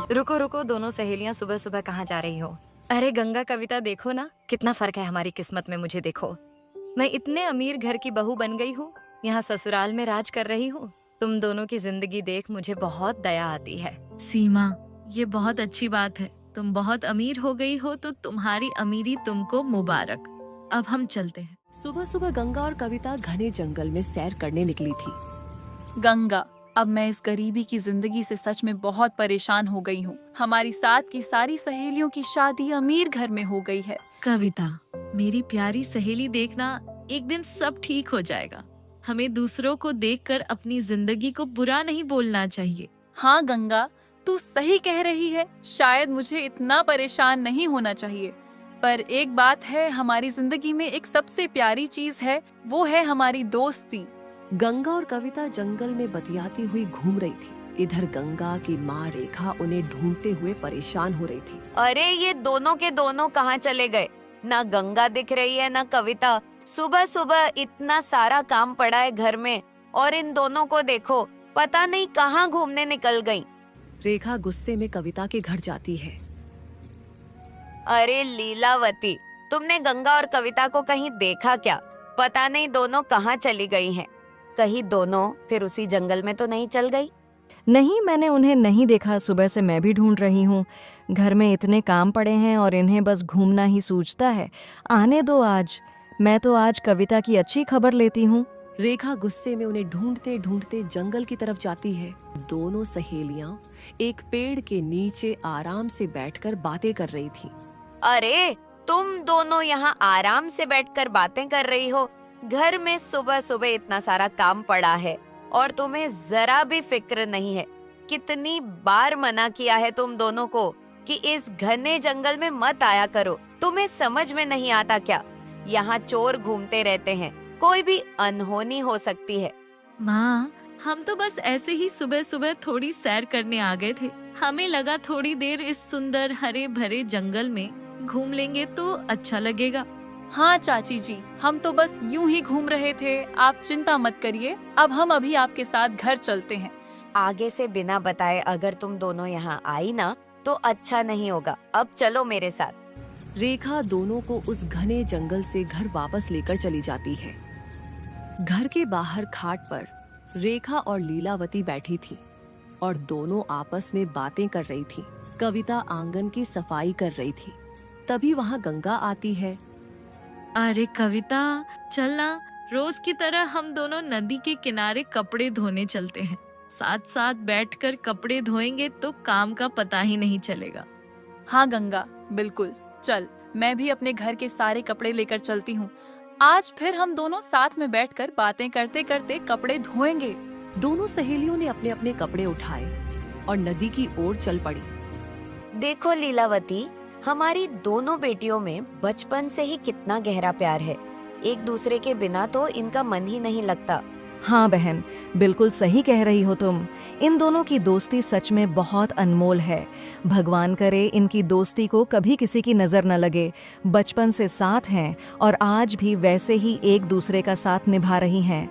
रुको रुको, दोनों सहेलियां सुबह सुबह कहाँ जा रही हो? अरे गंगा, कविता, देखो ना कितना फर्क है हमारी किस्मत में। मुझे देखो, मैं इतने अमीर घर की बहू बन गई हूँ, यहाँ ससुराल में राज कर रही हूँ। तुम दोनों की जिंदगी देख मुझे बहुत दया आती है। सीमा, ये बहुत अच्छी बात है। तुम बहुत अमीर हो गई हो तो तुम्हारी अमीरी तुमको मुबारक। अब हम चलते हैं। सुबह सुबह गंगा और कविता घने जंगल में सैर करने निकली थी। गंगा, अब मैं इस गरीबी की जिंदगी से सच में बहुत परेशान हो गई हूँ। हमारी साथ की सारी सहेलियों की शादी अमीर घर में हो गई है। कविता, मेरी प्यारी सहेली, देखना एक दिन सब ठीक हो जाएगा। हमें दूसरों को देखकर अपनी जिंदगी को बुरा नहीं बोलना चाहिए। हाँ गंगा, तू सही कह रही है। शायद मुझे इतना परेशान नहीं होना चाहिए, पर एक बात है, हमारी जिंदगी में एक सबसे प्यारी चीज है, वो है हमारी दोस्ती। गंगा और कविता जंगल में बतियाती हुई घूम रही थी। इधर गंगा की माँ रेखा उन्हें ढूंढते हुए परेशान हो रही थी। अरे ये दोनों के दोनों कहाँ चले गए? ना गंगा दिख रही है ना कविता। सुबह सुबह इतना सारा काम पड़ा है घर में, और इन दोनों को देखो, पता नहीं कहाँ घूमने निकल गईं। रेखा गुस्से में कविता के घर जाती है। अरे लीलावती, तुमने गंगा और कविता को कहीं देखा क्या? पता नहीं दोनों कहाँ चली गई हैं। कहीं दोनों फिर उसी जंगल में तो नहीं चल गई? नहीं, मैंने उन्हें नहीं देखा। सुबह से मैं भी ढूंढ रही हूँ। घर में इतने काम पड़े हैं और इन्हें बस घूमना ही सूझता है। आने दो आज, मैं तो आज कविता की अच्छी खबर लेती हूँ। रेखा गुस्से में उन्हें ढूंढते ढूंढते जंगल की तरफ जाती है। दोनों सहेलियां एक पेड़ के नीचे आराम से बैठकर बातें कर रही थी। अरे तुम दोनों यहाँ आराम से बैठकर बातें कर रही हो? घर में सुबह सुबह इतना सारा काम पड़ा है और तुम्हें जरा भी फिक्र नहीं है। कितनी बार मना किया है तुम दोनों को कि इस घने जंगल में मत आया करो। तुम्हें समझ में नहीं आता क्या? यहाँ चोर घूमते रहते हैं, कोई भी अनहोनी हो सकती है। माँ, हम तो बस ऐसे ही सुबह सुबह थोड़ी सैर करने आ गए थे। हमें लगा थोड़ी देर इस सुंदर हरे भरे जंगल में घूम लेंगे तो अच्छा लगेगा। हाँ चाची जी, हम तो बस यूं ही घूम रहे थे, आप चिंता मत करिए। अब हम अभी आपके साथ घर चलते हैं। आगे से बिना बताए अगर तुम दोनों यहाँ आई ना तो अच्छा नहीं होगा। अब चलो मेरे साथ। रेखा दोनों को उस घने जंगल से घर वापस लेकर चली जाती है। घर के बाहर खाट पर रेखा और लीलावती बैठी थी और दोनों आपस में बातें कर रही थी। कविता आंगन की सफाई कर रही थी। तभी वहाँ गंगा आती है। अरे कविता, चलना, रोज की तरह हम दोनों नदी के किनारे कपड़े धोने चलते हैं। साथ साथ बैठकर कपड़े धोएंगे तो काम का पता ही नहीं चलेगा। हाँ गंगा, बिल्कुल, चल, मैं भी अपने घर के सारे कपड़े लेकर चलती हूँ। आज फिर हम दोनों साथ में बैठकर बातें करते करते कपड़े धोएंगे। दोनों सहेलियों ने अपने अपने कपड़े उठाए और नदी की ओर चल पड़ी। देखो लीलावती, हमारी दोनों बेटियों में बचपन से ही कितना गहरा प्यार है। एक दूसरे के बिना तो इनका मन ही नहीं लगता। हाँ बहन, बिल्कुल सही कह रही हो तुम। इन दोनों की दोस्ती सच में बहुत अनमोल है। भगवान करे इनकी दोस्ती को कभी किसी की नजर न लगे। बचपन से साथ हैं और आज भी वैसे ही एक दूसरे का साथ निभा रही हैं।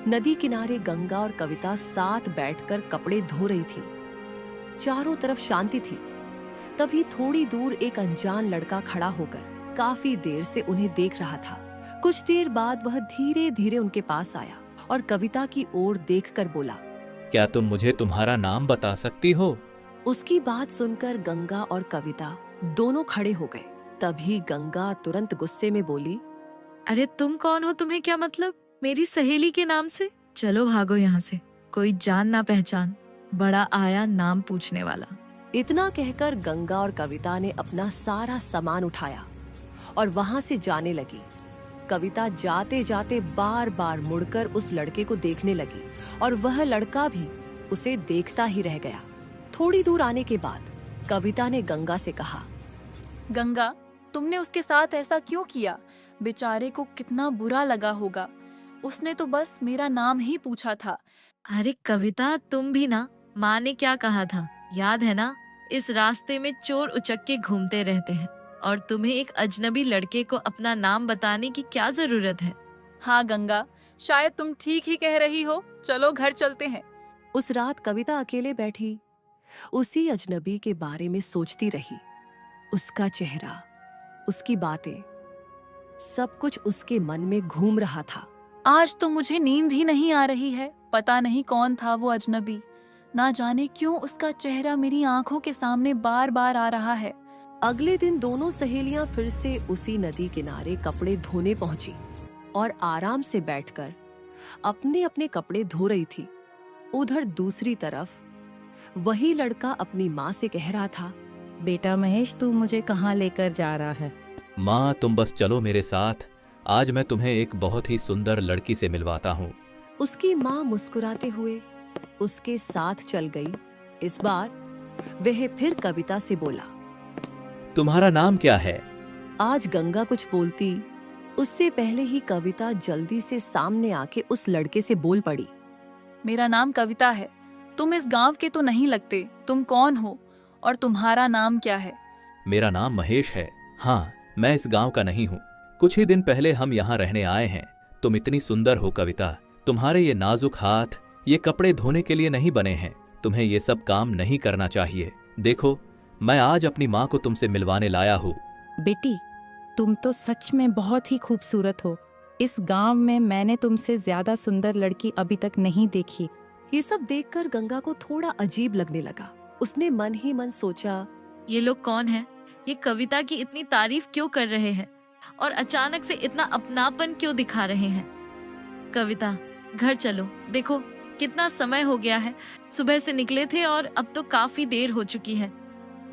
नदी किनारे गंगा और कविता साथ बैठकर कपड़े धो रही थी। चारों तरफ शांति थी। तभी थोड़ी दूर एक अनजान लड़का खड़ा होकर काफी देर से उन्हें देख रहा था। कुछ देर बाद वह धीरे धीरे उनके पास आया और कविता की ओर देखकर बोला, क्या तुम मुझे तुम्हारा नाम बता सकती हो? उसकी बात सुनकर गंगा और कविता दोनों खड़े हो गए। तभी गंगा तुरंत गुस्से में बोली, अरे तुम कौन हो? तुम्हें क्या मतलब मेरी सहेली के नाम से? चलो भागो यहाँ से। कोई जान ना पहचान, बड़ा आया नाम पूछने वाला। इतना कहकर गंगा और कविता ने अपना सारा सामान उठाया और वहां से जाने लगी। कविता जाते जाते बार बार मुड़कर उस लड़के को देखने लगी और वह लड़का भी उसे देखता ही रह गया। थोड़ी दूर आने के बाद कविता ने गंगा से कहा, गंगा, तुमने उसके साथ ऐसा क्यों किया? बेचारे को कितना बुरा लगा होगा। उसने तो बस मेरा नाम ही पूछा था। अरे कविता, तुम भी ना, माँ ने क्या कहा था याद है ना? इस रास्ते में चोर उचक्के घूमते रहते हैं और तुम्हें एक अजनबी लड़के को अपना नाम बताने की क्या जरूरत है? हाँ गंगा, शायद तुम ठीक ही कह रही हो। चलो घर चलते हैं। उस रात कविता अकेले बैठी। उसी अजनबी के बारे में सोचती रही। उसका चेहरा, उसकी बातें, सब कुछ उसके मन में घूम रहा था। आज तो मुझे नींद ही नहीं आ रही है। पता नहीं कौन था वो अजनबी। ना जाने क्यों उसका चेहरा मेरी आंखों के सामने बार बार आ रहा है। अगले दिन दोनों सहेलियां फिर से उसी नदी किनारे कपड़े धोने पहुंची और आराम से बैठकर अपने अपने कपड़े धो रही थी। उधर दूसरी तरफ वही लड़का अपनी माँ से कह रहा था, बेटा महेश, तू मुझे कहाँ लेकर जा रहा है? माँ, तुम बस चलो मेरे साथ। आज मैं तुम्हें एक बहुत ही सुंदर लड़की से मिलवाता हूँ। उसकी माँ मुस्कुराते हुए उसके साथ चल गई। इस बार वह फिर कविता से बोला, तुम्हारा नाम क्या है? आज गंगा कुछ बोलती उससे पहले ही कविता जल्दी से सामने आके उस लड़के से बोल पड़ी, मेरा नाम कविता है। तुम इस गांव के तो नहीं लगते। तुम कौन हो और तुम्हारा नाम क्या है? मेरा नाम महेश है। हाँ, मैं इस गांव का नहीं हूँ। कुछ ही दिन पहले हम यहाँ रहने आए हैं। तुम इतनी सुंदर हो कविता। तुम्हारे ये नाजुक हाथ ये कपड़े धोने के लिए नहीं बने हैं। तुम्हें ये सब काम नहीं करना चाहिए। देखो, मैं आज अपनी माँ को तुमसे मिलवाने लाया हूँ। बेटी, तुम तो सच में बहुत ही खूबसूरत हो। इस गांव में मैंने तुमसे ज्यादा सुंदर लड़की अभी तक नहीं देखी। ये सब देखकर गंगा को थोड़ा अजीब लगने लगा। उसने मन ही मन सोचा, ये लोग कौन हैं? ये कविता की इतनी तारीफ क्यों कर रहे हैं और अचानक से इतना अपनापन क्यों दिखा रहे हैं? कविता, घर चलो। देखो कितना समय हो गया है। सुबह से निकले थे और अब तो काफी देर हो चुकी है।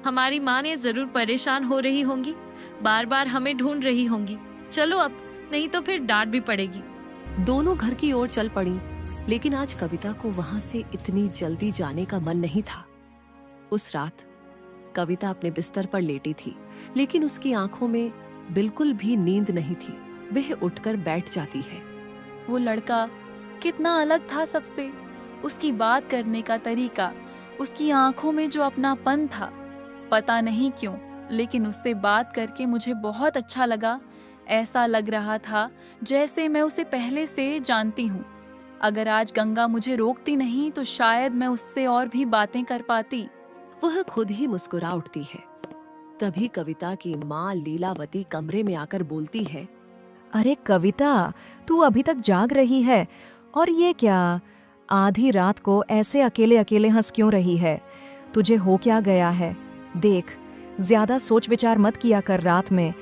हमारी माँ ने जरूर परेशान हो रही होंगी, बार बार हमें ढूंढ रही होंगी। चलो अब, नहीं तो फिर डांट भी पड़ेगी। दोनों घर की ओर चल पड़ी, लेकिन आज कविता को वहां से इतनी जल्दी जाने का मन नहीं था। उस रात कविता अपने बिस्तर पर लेटी थी, लेकिन उसकी आंखों में बिल्कुल भी नींद नहीं थी। वह उठकर बैठ जाती है। वो लड़का कितना अलग था सबसे। उसकी बात करने का तरीका, उसकी आंखों में जो अपनापन था, पता नहीं क्यों, लेकिन उससे बात करके मुझे बहुत अच्छा लगा। ऐसा लग रहा था जैसे मैं उसे पहले से जानती हूँ। अगर आज गंगा मुझे रोकती नहीं तो शायद मैं उससे और भी बातें कर पाती। वह खुद ही मुस्कुरा उठती है। तभी कविता की माँ लीलावती कमरे में आकर बोलती है, अरे कविता, तू अभी तक जाग रही है? और ये क्या, आधी रात को ऐसे अकेले अकेले हंस क्यों रही है? तुझे हो क्या गया है? देख, ज्यादा सोच विचार मत किया कर रात में।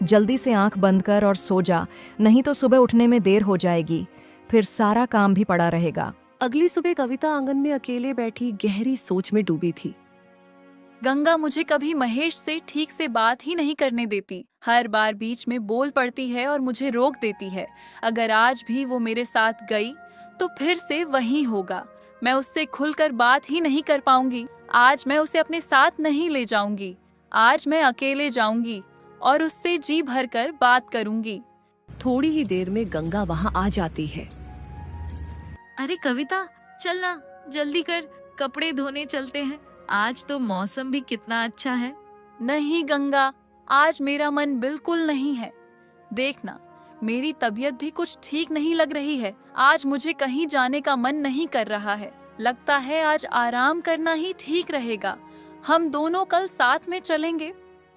जल्दी से आंख बंद कर और सो जा, नहीं तो सुबह उठने में देर हो जाएगी। फिर सारा काम भी पड़ा रहेगा। अगली सुबह कविता आंगन में अकेले बैठी गहरी सोच में डूबी थी। गंगा मुझे कभी महेश से ठीक से बात ही नहीं करने देती। हर बार बीच में बोल पड़ती है और मुझे रोक देती है। अगर आज भी वो मेरे साथ गई तो फिर से वही होगा। मैं उससे खुलकर बात ही नहीं कर पाऊंगी। आज मैं उसे अपने साथ नहीं ले जाऊंगी। आज मैं अकेले जाऊंगी और उससे जी भरकर बात करूंगी। थोड़ी ही देर में गंगा वहां आ जाती है। अरे कविता, चलना, जल्दी कर, कपड़े धोने चलते हैं। आज तो मौसम भी कितना अच्छा है। नहीं गंगा, आज मेरा मन बिल्कुल नहीं है। देखना, मेरी तबीयत भी कुछ ठीक नहीं लग रही है। आज मुझे कहीं जाने का मन नहीं कर रहा है। लगता है आज आराम करना ही ठीक रहेगा। हम दोनों कल साथ में चलेंगे।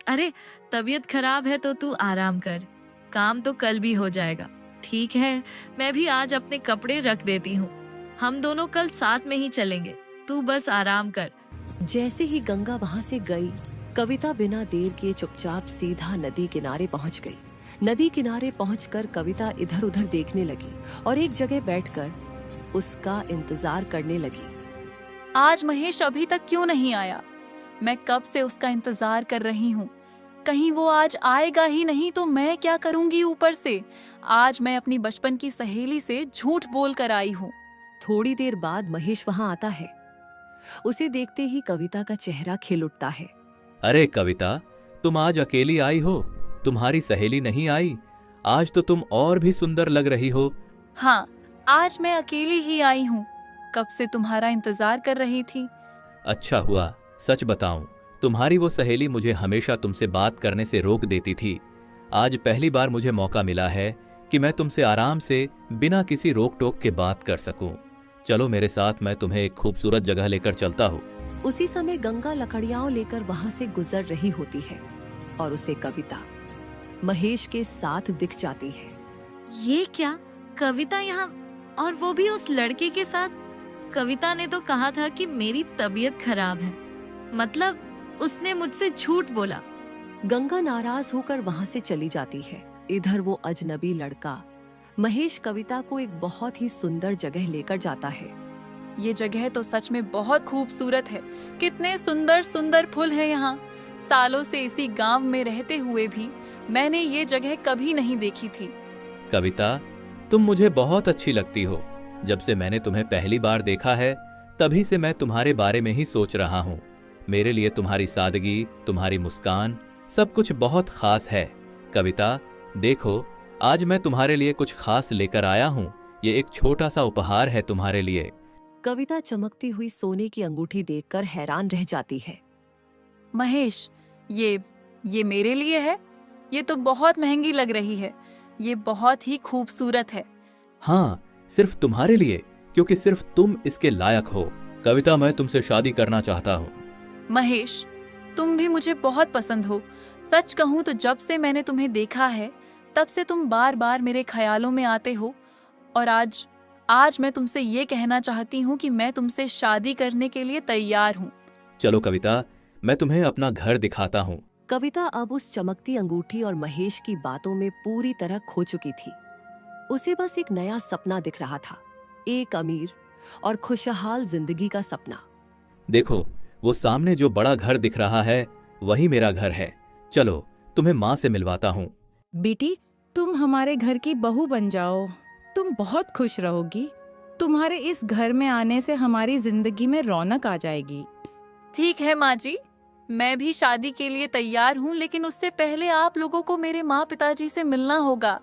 अरे तबीयत खराब है तो तू आराम कर, काम तो कल भी हो जाएगा। ठीक है, मैं भी आज अपने कपड़े रख देती हूँ। हम दोनों कल साथ में ही चलेंगे, तू बस आराम कर। जैसे ही गंगा वहां से गई, कविता बिना देर किए चुपचाप सीधा नदी किनारे पहुंच गई। नदी किनारे पहुंचकर कविता इधर उधर देखने लगी और एक जगह बैठकर उसका इंतजार करने लगी। आज महेश अभी तक क्यों नहीं आया? मैं कब से उसका इंतजार कर रही हूँ। कहीं वो आज आएगा ही नहीं तो मैं क्या करूंगी ऊपर से। आज मैं अपनी बचपन की सहेली से झूठ बोल कर आई हूँ। थोड़ी देर बाद महेश वहां आता है। उसे देखते ही कविता का चेहरा खिल उठता है। अरे कविता, तुम आज अकेली आई हो? तुम्हारी सहेली नहीं आई? आज तो तुम और भी सुंदर लग रही हो। हाँ, आज मैं अकेली ही आई हूँ। कब से तुम्हारा इंतजार कर रही थी। अच्छा हुआ। सच बताऊं, तुम्हारी वो सहेली मुझे हमेशा तुमसे बात करने से रोक देती थी। आज पहली बार मुझे मौका मिला है कि मैं तुमसे आराम से बिना किसी रोक टोक के बात कर सकूं। चलो मेरे साथ, मैं तुम्हें एक खूबसूरत जगह लेकर चलता हूँ। उसी समय गंगा लकड़ियां लेकर वहां से गुजर रही होती है और उसे कविता महेश के साथ दिख जाती है। ये क्या, कविता यहाँ, और वो भी उस लड़के के साथ? कविता ने तो कहा था कि मेरी तबीयत खराब है, मतलब उसने मुझसे झूठ बोला। गंगा नाराज होकर वहां से चली जाती है। इधर वो अजनबी लड़का महेश कविता को एक बहुत ही सुंदर जगह लेकर जाता है। ये जगह तो सच में बहुत खूबसूरत है। कितने सुंदर सुंदर फूल हैं यहाँ। सालों से इसी गांव में रहते हुए भी मैंने ये जगह कभी नहीं देखी थी। कविता, तुम मुझे बहुत अच्छी लगती हो। जब से मैंने तुम्हें पहली बार देखा है, तभी से मैं तुम्हारे बारे में ही सोच रहा हूँ। मेरे लिए तुम्हारी सादगी, तुम्हारी मुस्कान, सब कुछ बहुत खास है। कविता, देखो, आज मैं तुम्हारे लिए कुछ खास लेकर आया हूँ। ये एक छोटा सा उपहार है तुम्हारे लिए। कविता चमकती हुई सोने की अंगूठी देखकर हैरान रह जाती है। महेश, ये मेरे लिए है? ये तो बहुत महंगी लग रही है। ये बहुत ही खूबसूरत है। हाँ, सिर्फ तुम्हारे लिए, क्योंकि सिर्फ तुम इसके लायक हो। कविता, मैं तुमसे शादी करना चाहता हूँ। महेश, तुम भी मुझे बहुत पसंद हो। सच कहूँ तो जब से मैंने तुम्हें देखा है, तब से तुम बार बार मेरे ख्यालों में आते हो। और आज मैं तुमसे ये कहना चाहती हूँ कि मैं तुमसे शादी करने के लिए तैयार हूँ। चलो कविता, मैं तुम्हें अपना घर दिखाता हूँ। कविता अब उस चमकती अंगूठी और महेश की बातों में पूरी तरह खो चुकी थी। उसे बस एक नया सपना दिख रहा था, एक अमीर और खुशहाल जिंदगी का सपना। देखो, वो सामने जो बड़ा घर दिख रहा है, वही मेरा घर है। चलो, तुम्हें माँ से मिलवाता हूँ। बेटी, तुम हमारे घर की बहू बन जाओ। तुम बहुत खुश रहोगी। तुम्हारे इस घर में आने से हमारी जिंदगी में रौनक आ जाएगी। ठीक है माँ जी, मैं भी शादी के लिए तैयार हूँ, लेकिन उससे पहले आप लोगों को मेरे माँ पिताजी से मिलना होगा।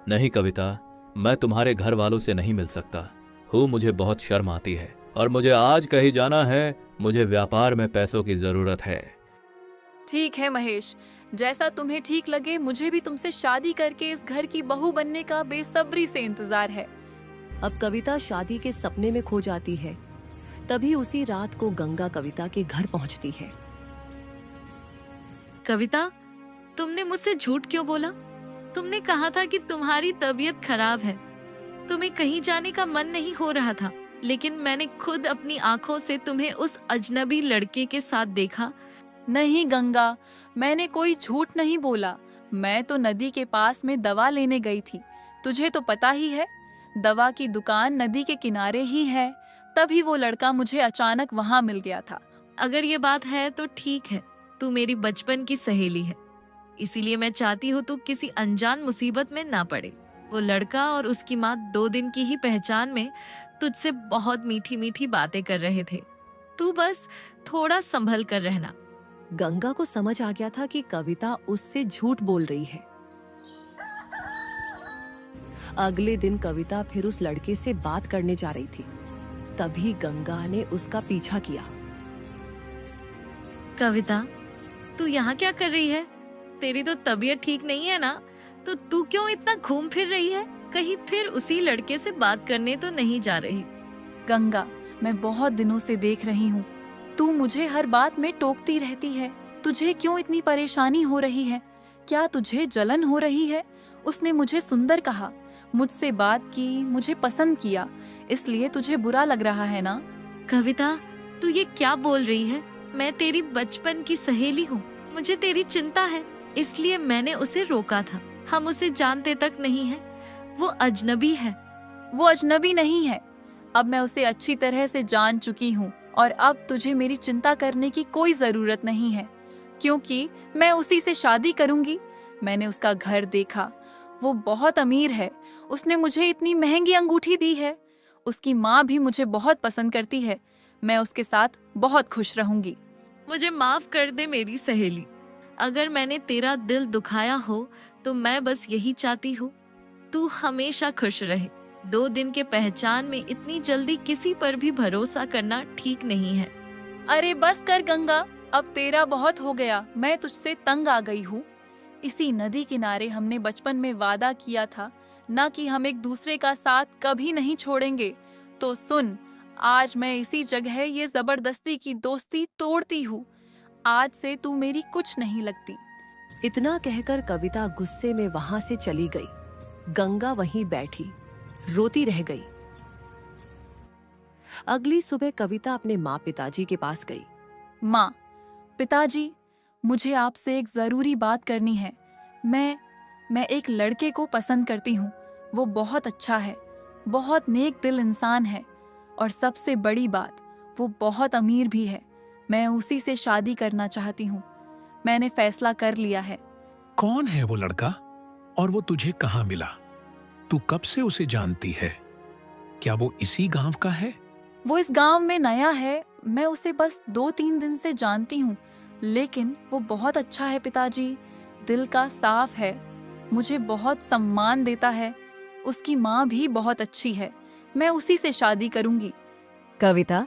नहीं कविता, मैं तुम्हारे घर वालों से नहीं मिल सकता हूँ। मुझे बहुत शर्म आती है और मुझे आज कहीं जाना है। मुझे व्यापार में पैसों की जरूरत है। ठीक है महेश, जैसा तुम्हें ठीक लगे। मुझे भी तुमसे शादी करके इस घर की बहू बनने का बेसब्री से इंतजार है। अब कविता शादी के सपने में खो जाती है। तभी उसी रात को गंगा कविता के घर पहुंचती है। कविता, तुमने मुझसे झूठ क्यों बोला? तुमने कहा था कि तुम्हारी तबीयत खराब है, तुम्हें कहीं जाने का मन नहीं हो रहा था, लेकिन मैंने खुद अपनी आंखों से तुम्हें उस अजनबी लड़के के साथ देखा। नहीं गंगा, मैंने कोई झूठ नहीं बोला। मैं तो नदी के पास में दवा लेने गई थी। तुझे तो पता ही है, दवा की दुकान नदी के किनारे ही है। तभी वो लड़का मुझे अचानक वहां मिल गया था। अगर ये बात है तो ठीक है, तू मेरी बचपन की सहेली है, इसीलिए मैं चाहती हूँ तू किसी अनजान मुसीबत में ना पड़े। वो लड़का और उसकी माँ 2 दिन की ही पहचान में तुझसे बहुत मीठी मीठी बातें कर रहे थे। तू बस थोड़ा संभल कर रहना। गंगा को समझ आ गया था कि कविता उससे झूठ बोल रही है। अगले दिन कविता फिर उस लड़के से बात करने जा रही थी। तभी गंगा ने उसका पीछा किया। कविता, तू यहाँ क्या कर रही है? तेरी तो तबीयत ठीक नहीं है ना, तो तू क्यों इतना घूम फिर रही है? कहीं फिर उसी लड़के से बात करने तो नहीं जा रही? गंगा, मैं बहुत दिनों से देख रही हूँ, तू मुझे हर बात में टोकती रहती है। तुझे क्यों इतनी परेशानी हो रही है? क्या तुझे जलन हो रही है? उसने मुझे सुंदर कहा, मुझसे बात की, मुझे पसंद किया, इसलिए तुझे बुरा लग रहा है ना? कविता, तू ये क्या बोल रही है? मैं तेरी बचपन की सहेली हूँ, मुझे तेरी चिंता है, इसलिए मैंने उसे रोका था। हम उसे जानते तक नहीं है, वो अजनबी है। वो अजनबी नहीं है। अब मैं उसे अच्छी तरह से जान चुकी हूँ और अब तुझे मेरी चिंता करने की कोई जरूरत नहीं है, क्योंकि मैं उसी से शादी करूंगी। मैंने उसका घर देखा, वो बहुत अमीर है। उसने मुझे इतनी महंगी अंगूठी दी है। उसकी माँ भी मुझे बहुत पसंद करती है। मैं उसके साथ बहुत खुश रहूंगी। मुझे माफ कर दे मेरी सहेली, अगर मैंने तेरा दिल दुखाया हो तो मैं बस यही चाहती हूँ तू हमेशा खुश रहे। 2 दिन के पहचान में इतनी जल्दी किसी पर भी भरोसा करना ठीक नहीं है। अरे बस कर गंगा, अब तेरा बहुत हो गया। मैं तुझसे तंग आ गई हूँ। इसी नदी किनारे हमने बचपन में वादा किया था ना कि हम एक दूसरे का साथ कभी नहीं छोड़ेंगे। तो सुन, आज मैं इसी जगह ये जबरदस्ती की दोस्ती तोड़ती हूँ। आज से तू मेरी कुछ नहीं लगती। इतना कहकर कविता गुस्से में वहां से चली गई। गंगा वहीं बैठी रोती रह गई। अगली सुबह कविता अपने माँ पिताजी के पास गई। माँ, पिताजी, मुझे आपसे एक जरूरी बात करनी है। मैं एक लड़के को पसंद करती हूँ। वो बहुत अच्छा है, बहुत नेक दिल इंसान है, और सबसे बड़ी बात, वो बहुत अमीर भी है। मैं उसी से शादी करना चाहती हूँ। मैंने फैसला कर लिया है। कौन है वो लड़का और वो तुझे कहाँ मिला? तू कब से उसे जानती है? क्या वो इसी गांव का है? वो इस गांव में नया है। मैं उसे बस 2-3 दिन से जानती हूँ, लेकिन वो बहुत अच्छा है पिताजी। दिल का साफ है, मुझे बहुत सम्मान देता है। उसकी माँ भी बहुत अच्छी है। मैं उसी से शादी करूंगी। कविता,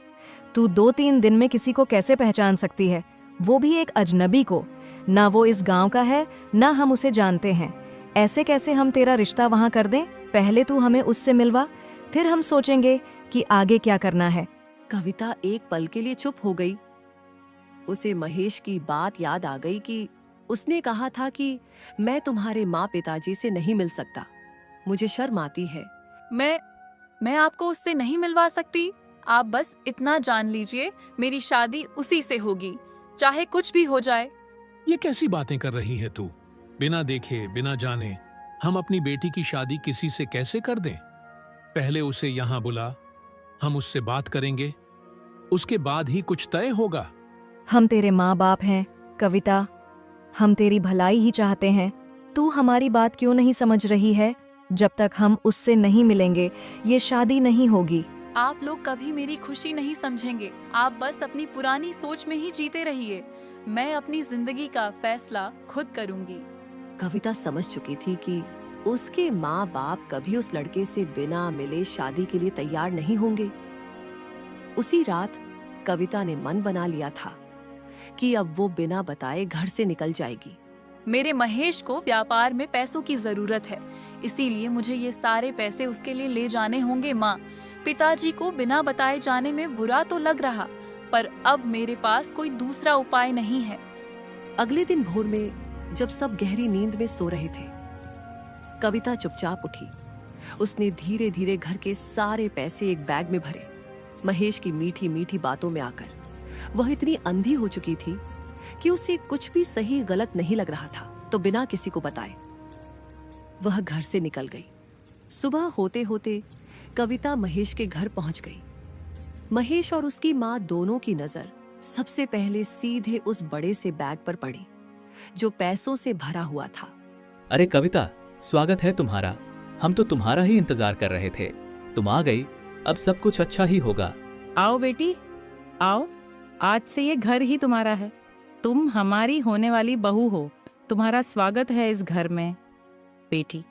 तू 2-3 दिन में किसी को कैसे पहचान सकती है, वो भी एक अजनबी को? ना वो इस गांव का है, ना हम उसे जानते हैं। ऐसे कैसे हम तेरा रिश्ता वहां कर दें? पहले तू हमें उससे मिलवा, फिर हम सोचेंगे कि आगे क्या करना है। कविता एक पल के लिए चुप हो गई। उसे महेश की बात याद आ गई कि उसने कहा था कि मैं तुम्हारे माँ पिताजी से नहीं मिल सकता, मुझे शर्म आती है। मैं आपको उससे नहीं मिलवा सकती। आप बस इतना जान लीजिए, मेरी शादी उसी से होगी, चाहे कुछ भी हो जाए। ये कैसी बातें कर रही है तू? बिना देखे बिना जाने हम अपनी बेटी की शादी किसी से कैसे कर दें? पहले उसे यहाँ बुला, हम उससे बात करेंगे, उसके बाद ही कुछ तय होगा। हम तेरे माँ बाप हैं कविता, हम तेरी भलाई ही चाहते हैं। तू हमारी बात क्यों नहीं समझ रही है? जब तक हम उससे नहीं मिलेंगे ये शादी नहीं होगी। आप लोग कभी मेरी खुशी नहीं समझेंगे। आप बस अपनी पुरानी सोच में ही जीते रहिए। मैं अपनी जिंदगी का फैसला खुद करूंगी। कविता समझ चुकी थी कि उसके माँ बाप कभी उस लड़के से बिना मिले शादी के लिए तैयार नहीं होंगे। उसी रात कविता ने मन बना लिया था कि अब वो बिना बताए घर से निकल जाएगी। मेरे महेश को व्यापार में पैसों की जरूरत है, इसीलिए मुझे ये सारे पैसे उसके लिए ले जाने होंगे। माँ, पिताजी को बिना बताए जाने में बुरा तो लग रहा, पर अब मेरे पास कोई दूसरा उपाय नहीं है। अगले दिन भोर में जब सब गहरी नींद में सो रहे थे, कविता चुपचाप उठी। उसने धीरे धीरे घर के सारे पैसे एक बैग में भरे। महेश की मीठी मीठी बातों में आकर वह इतनी अंधी हो चुकी थी कि उसे कुछ भी सही गलत नहीं लग रहा था, तो बिना किसी को बताए वह घर से निकल गई। सुबह होते होते कविता महेश के घर पहुंच गई। महेश और उसकी माँ दोनों की नजर सबसे पहले सीधे उस बड़े से बैग पर पड़ी जो पैसों से भरा हुआ था। अरे कविता, स्वागत है तुम्हारा। हम तो तुम्हारा ही इंतजार कर रहे थे। तुम आ गई, अब सब कुछ अच्छा ही होगा। आओ बेटी, आओ। आज से ये घर ही तुम्हारा है। तुम हमारी होने वाली बहू हो। तुम्हारा स्वागत है इस घर में। बेटी,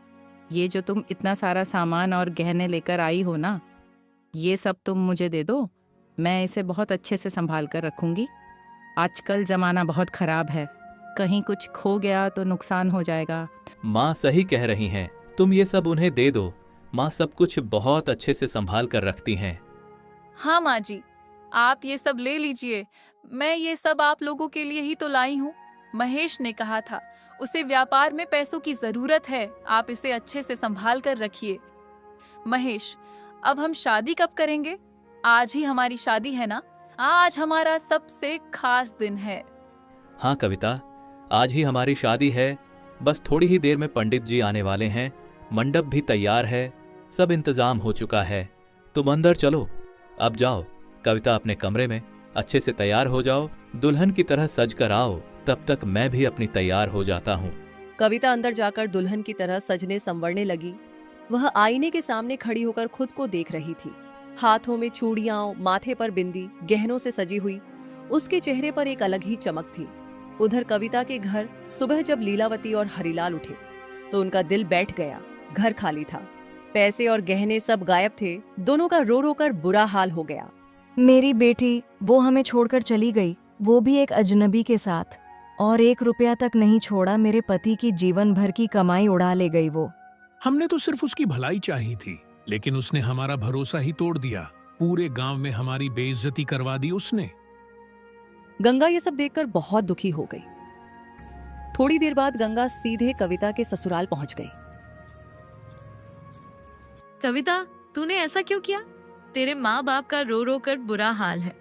ये जो तुम इतना सारा सामान और गहने लेकर आई हो ना, ये सब तुम मुझे दे दो। मैं इसे बहुत अच्छे से संभाल कर रखूंगी। आजकल जमाना बहुत खराब है, कहीं कुछ खो गया तो नुकसान हो जाएगा। माँ सही कह रही हैं, तुम ये सब उन्हें दे दो। माँ सब कुछ बहुत अच्छे से संभाल कर रखती हैं। हाँ माँ जी, आप ये सब ले लीजिए। मैं ये सब आप लोगों के लिए ही तो लाई हूँ। महेश ने कहा था उसे व्यापार में पैसों की जरूरत है, आप इसे अच्छे से संभाल कर रखिए। महेश, अब हम शादी कब करेंगे? आज ही हमारी शादी है ना? आज हमारा सबसे खास दिन है। हाँ कविता, आज ही हमारी शादी है। बस थोड़ी ही देर में पंडित जी आने वाले हैं। मंडप भी तैयार है, सब इंतजाम हो चुका है। तुम अंदर चलो, अब जाओ। कविता अपने कमरे में अच्छे से तैयार हो जाओ, दुल्हन की तरह सज कर आओ। तब तक मैं भी अपनी तैयार हो जाता हूँ। कविता अंदर जाकर दुल्हन की तरह सजने संवरने लगी। वह आईने के सामने खड़ी होकर खुद को देख रही थी। हाथों में चूड़ियां, माथे पर बिंदी, गहनों से सजी हुई उसके चेहरे पर एक अलग ही चमक थी। उधर कविता के घर सुबह जब लीलावती और हरिलाल उठे तो उनका दिल बैठ गया। घर खाली था, पैसे और गहने सब गायब थे। दोनों का रो रो कर बुरा हाल हो गया। मेरी बेटी, वो हमें छोड़कर चली गई, वो भी एक अजनबी के साथ, और 1 रुपया तक नहीं छोड़ा। मेरे पति की जीवन भर की कमाई उड़ा ले गई वो। हमने तो सिर्फ उसकी भलाई चाही थी, लेकिन उसने हमारा भरोसा ही तोड़ दिया। पूरे गांव में हमारी बेइज्जती करवा दी उसने। गंगा ये सब देखकर बहुत दुखी हो गई। थोड़ी देर बाद गंगा सीधे कविता के ससुराल पहुंच गई। कविता, तूने ऐसा क्यों किया? तेरे माँ बाप का रो रो कर बुरा हाल है।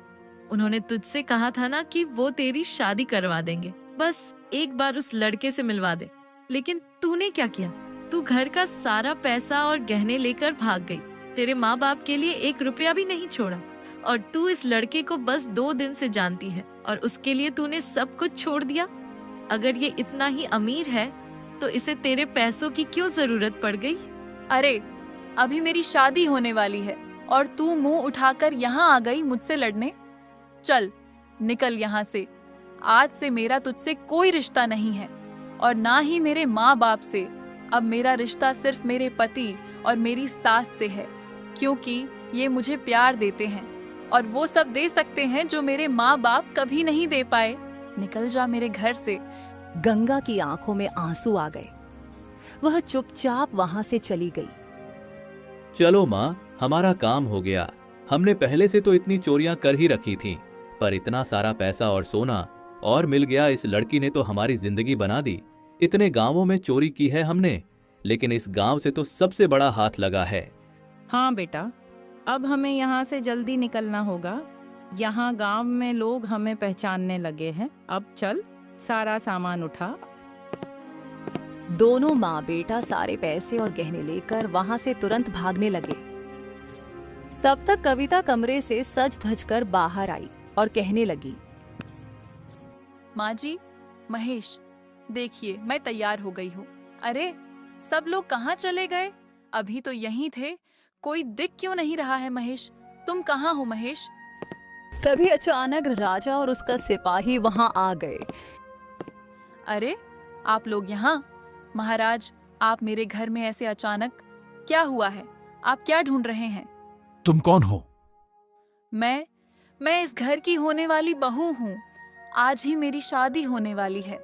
उन्होंने तुझसे कहा था ना कि वो तेरी शादी करवा देंगे, बस एक बार उस लड़के से मिलवा दे। लेकिन तूने क्या किया? तू घर का सारा पैसा और गहने लेकर भाग गई। तेरे माँ बाप के लिए 1 रुपया भी नहीं छोड़ा। और तू इस लड़के को बस 2 दिन से जानती है और उसके लिए तूने सब कुछ छोड़ दिया। अगर ये इतना ही अमीर है तो इसे तेरे पैसों की क्यों जरूरत पड़ गई? अरे, अभी मेरी शादी होने वाली है और तू मुंह उठाकर यहाँ आ गई मुझसे लड़ने। चल, निकल यहाँ से। आज से मेरा तुझसे कोई रिश्ता नहीं है और ना ही मेरे माँ बाप से। अब मेरा रिश्ता सिर्फ मेरे पति और मेरी सास से है, क्योंकि ये मुझे प्यार देते हैं और वो सब दे सकते हैं जो मेरे माँ बाप कभी नहीं दे पाए। निकल जा मेरे घर से। गंगा की आंखों में आंसू आ गए। वह चुपचाप वहां से चली गई। चलो माँ, हमारा काम हो गया। हमने पहले से तो इतनी चोरियां कर ही रखी थी, पर इतना सारा पैसा और सोना और मिल गया। इस लड़की ने तो हमारी जिंदगी बना दी। इतने गांवों में चोरी की है हमने, लेकिन इस गांव से तो सबसे बड़ा हाथ लगा है। हाँ बेटा, अब हमें यहाँ से जल्दी निकलना होगा। यहाँ गांव में लोग हमें पहचानने लगे हैं। अब चल, सारा सामान उठा। दोनों माँ बेटा सारे पैसे और गहने लेकर वहां से तुरंत भागने लगे। तब तक कविता कमरे से सज धज कर बाहर आई और कहने लगी, माँ जी, महेश, देखिए मैं तैयार हो गई हूँ। अरे, सब लोग कहाँ चले गए? अभी तो यहीं थे। कोई दिख क्यों नहीं रहा है? महेश, तुम कहाँ हो महेश? तभी अचानक राजा और उसका सिपाही वहां आ गए। अरे, आप लोग यहाँ? महाराज, आप मेरे घर में ऐसे अचानक? क्या हुआ है? आप क्या ढूंढ रहे हैं? तुम कौन हो? मैं इस घर की होने वाली बहू हूँ। आज ही मेरी शादी होने वाली है।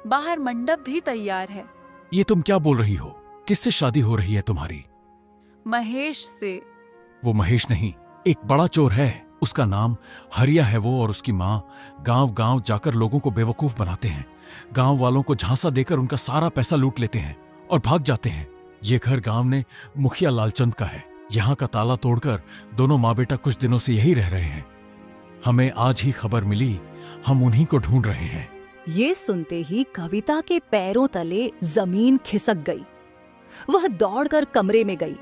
बाहर मंडप भी तैयार है। ये तुम क्या बोल रही हो? किससे शादी हो रही है तुम्हारी? महेश से। वो महेश नहीं, एक बड़ा चोर है। उसका नाम हरिया है। वो और उसकी माँ गांव गांव जाकर लोगों को बेवकूफ बनाते हैं। गांव वालों को झांसा देकर उनका सारा पैसा लूट लेते हैं और भाग जाते हैं। ये घर गांव ने मुखिया लालचंद का है। यहाँ का ताला तोड़कर दोनों माँ बेटा कुछ दिनों से यही रह रहे हैं। हमें आज ही खबर मिली, हम उन्हीं को ढूंढ रहे हैं। ये सुनते ही कविता के पैरों तले जमीन खिसक गई। वह दौड़कर कमरे में गई।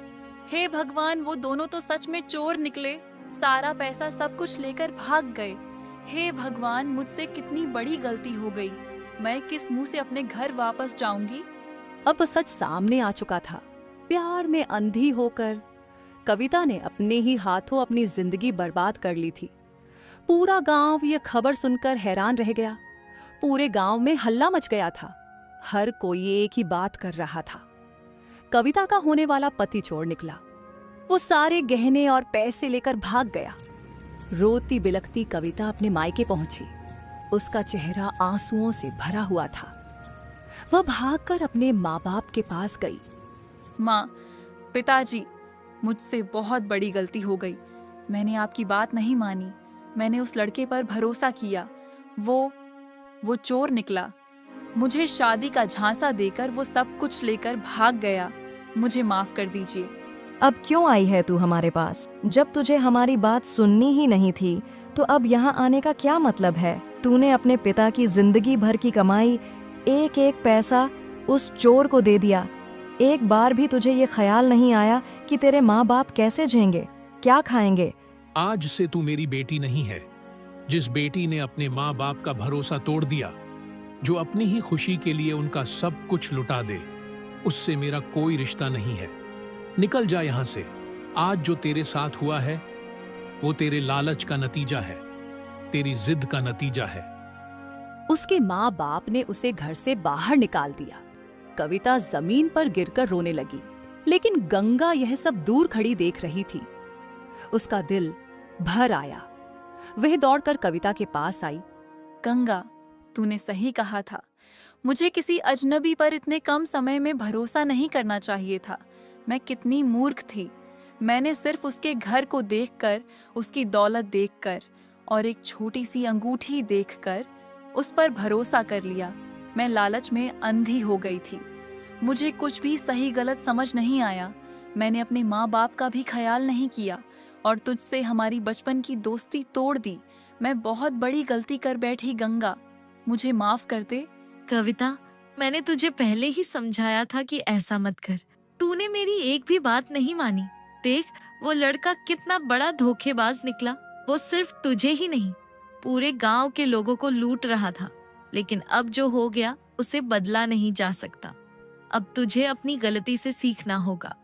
हे भगवान, वो दोनों तो सच में चोर निकले। सारा पैसा सब कुछ लेकर भाग गए। हे भगवान, मुझसे कितनी बड़ी गलती हो गई। मैं किस मुंह से अपने घर वापस जाऊंगी? अब सच सामने आ चुका था। प्यार में अंधी होकर कविता ने अपने ही हाथों अपनी जिंदगी बर्बाद कर ली थी। पूरा गांव ये खबर सुनकर हैरान रह गया। पूरे गांव में हल्ला मच गया था। हर कोई एक ही बात कर रहा था, कविता का होने वाला पति चोर निकला। वो सारे गहने और पैसे लेकर भाग गया। रोती बिलखती कविता अपने मायके पहुंची। उसका चेहरा आंसुओं से भरा हुआ था। वह भागकर अपने माँ बाप के पास गई। माँ, पिताजी, मुझसे बहुत बड़ी गलती हो गई। मैंने आपकी बात नहीं मानी। मैंने उस लड़के पर भरोसा किया। वो चोर निकला। मुझे शादी का झांसा देकर वो सब कुछ लेकर भाग गया। मुझे माफ कर दीजिए। अब क्यों आई है तू हमारे पास? जब तुझे हमारी बात सुननी ही नहीं थी तो अब यहाँ आने का क्या मतलब है? तूने अपने पिता की जिंदगी भर की कमाई, एक एक पैसा उस चोर को दे दिया। एक बार भी तुझे ये ख्याल नहीं आया कि तेरे माँ बाप कैसे जिएंगे, क्या खाएंगे? आज से तू मेरी बेटी नहीं है। जिस बेटी ने अपने माँ बाप का भरोसा तोड़ दिया, जो अपनी ही खुशी के लिए उनका सब कुछ लुटा दे, उससे मेरा कोई रिश्ता नहीं है। निकल जा यहाँ से। आज जो तेरे साथ हुआ है वो तेरे लालच का नतीजा है, तेरी जिद का नतीजा है। उसके माँ बाप ने उसे घर से बाहर निकाल दिया। कविता जमीन पर गिरकर रोने लगी, लेकिन गंगा यह सब दूर खड़ी देख रही थी। उसका दिल भर आया। वह दौड़कर कविता के पास आई। गंगा, तूने सही कहा था। मुझे किसी अजनबी पर इतने कम समय में भरोसा नहीं करना चाहिए था। मैं कितनी मूर्ख थी। मैंने सिर्फ उसके घर को देखकर, उसकी दौलत देखकर और एक छोटी सी अंगूठी देखकर उस पर भरोसा कर लिया। मैं लालच में अंधी हो गई थी। मुझे कुछ भी सही गलत समझ नहीं आया। मैंने अपने माँ बाप का भी ख्याल नहीं किया और तुझसे हमारी बचपन की दोस्ती तोड़ दी। मैं बहुत बड़ी गलती कर बैठी गंगा, मुझे माफ कर दे। कविता, मैंने तुझे पहले ही समझाया था कि ऐसा मत कर। तूने मेरी एक भी बात नहीं मानी। देख, वो लड़का कितना बड़ा धोखेबाज निकला। वो सिर्फ तुझे ही नहीं, पूरे गांव के लोगों को लूट रहा था। लेकिन अब जो हो गया उसे बदला नहीं जा सकता। अब तुझे अपनी गलती से सीखना होगा।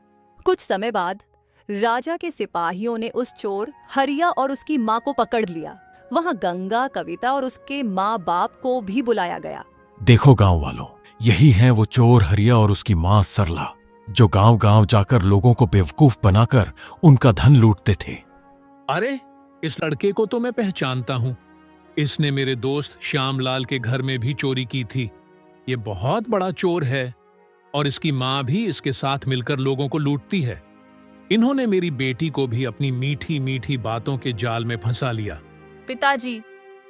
कुछ समय बाद राजा के सिपाहियों ने उस चोर हरिया और उसकी माँ को पकड़ लिया। वहाँ गंगा, कविता और उसके माँ बाप को भी बुलाया गया। देखो गांव वालों, यही हैं वो चोर हरिया और उसकी माँ सरला, जो गांव गांव जाकर लोगों को बेवकूफ बनाकर उनका धन लूटते थे। अरे, इस लड़के को तो मैं पहचानता हूँ। इसने मेरे दोस्त श्यामलाल के घर में भी चोरी की थी। ये बहुत बड़ा चोर है और इसकी माँ भी इसके साथ मिलकर लोगों को लूटती है। इन्होंने मेरी बेटी को भी अपनी मीठी मीठी बातों के जाल में फंसा लिया। पिताजी,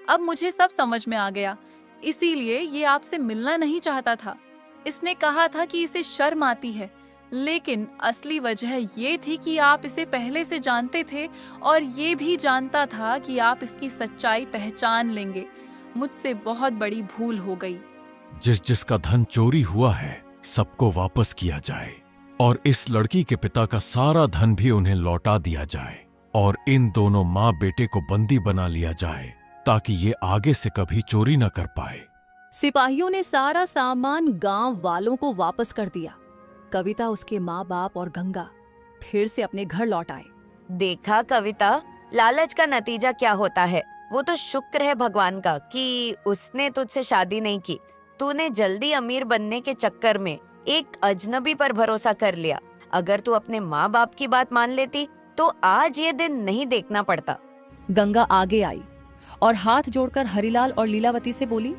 अब मुझे सब समझ में आ गया। इसीलिए ये आपसे मिलना नहीं चाहता था। इसने कहा था कि इसे शर्म आती है, लेकिन असली वजह ये थी कि आप इसे पहले से जानते थे और ये भी जानता था कि आप इसकी सच्चाई पहचान लेंगे। मुझसे बहुत बड़ी भूल हो गई। जिसका धन चोरी हुआ है सबको वापस किया जाए और इस लड़की के पिता का सारा धन भी उन्हें लौटा दिया जाए और इन दोनों माँ बेटे को बंदी बना लिया जाए ताकि ये आगे से कभी चोरी न कर पाए। सिपाहियों ने सारा सामान गांव वालों को वापस कर दिया। कविता, उसके माँ बाप और गंगा फिर से अपने घर लौट आए। देखा कविता, लालच का नतीजा क्या होता है। वो तो शुक्र है भगवान का कि उसने तुझसे शादी नहीं की। तूने जल्दी अमीर बनने के चक्कर में एक अजनबी पर भरोसा कर लिया। अगर तू अपने माँ बाप की बात मान लेती तो आज ये दिन नहीं देखना पड़ता। गंगा आगे आई और हाथ जोड़कर हरिलाल और लीलावती से बोली,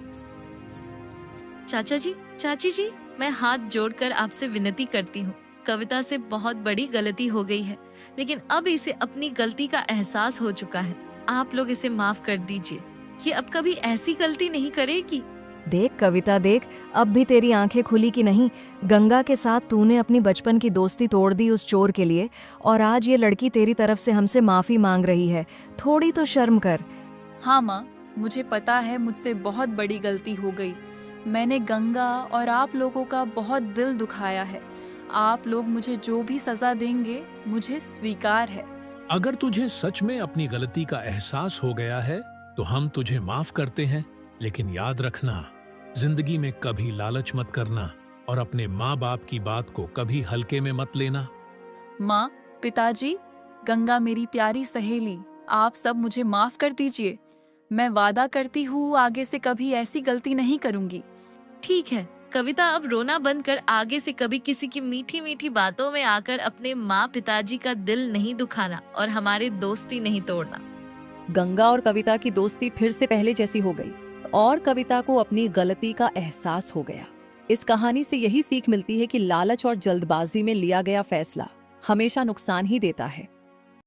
चाचा जी, चाची जी, मैं हाथ जोड़कर आपसे विनती करती हूँ। कविता से बहुत बड़ी गलती हो गई है, लेकिन अब इसे अपनी गलती का एहसास हो चुका है। आप लोग इसे माफ कर दीजिए। ये अब कभी ऐसी गलती नहीं करेगी। देख कविता, देख, अब भी तेरी आंखें खुली कि नहीं। गंगा के साथ तूने अपनी बचपन की दोस्ती तोड़ दी उस चोर के लिए, और आज ये लड़की तेरी तरफ से हमसे माफी मांग रही है। थोड़ी तो शर्म कर। हाँ माँ, मुझे पता है मुझसे बहुत बड़ी गलती हो गई। मैंने गंगा और आप लोगों का बहुत दिल दुखाया है। आप लोग मुझे जो भी सजा देंगे मुझे स्वीकार है। अगर तुझे सच में अपनी गलती का एहसास हो गया है तो हम तुझे माफ करते हैं, लेकिन याद रखना, जिंदगी में कभी लालच मत करना और अपने माँ बाप की बात को कभी हल्के में मत लेना। माँ, पिताजी, गंगा मेरी प्यारी सहेली, आप सब मुझे माफ कर दीजिए। मैं वादा करती हूँ आगे से कभी ऐसी गलती नहीं करूँगी। ठीक है कविता, अब रोना बंद कर। आगे से कभी किसी की मीठी मीठी बातों में आकर अपने माँ पिताजी का दिल नहीं दुखाना और हमारी दोस्ती नहीं तोड़ना। गंगा और कविता की दोस्ती फिर से पहले जैसी हो गई और कविता को अपनी गलती का एहसास हो गया। इस कहानी से यही सीख मिलती है कि लालच और जल्दबाजी में लिया गया फैसला हमेशा नुकसान ही देता है।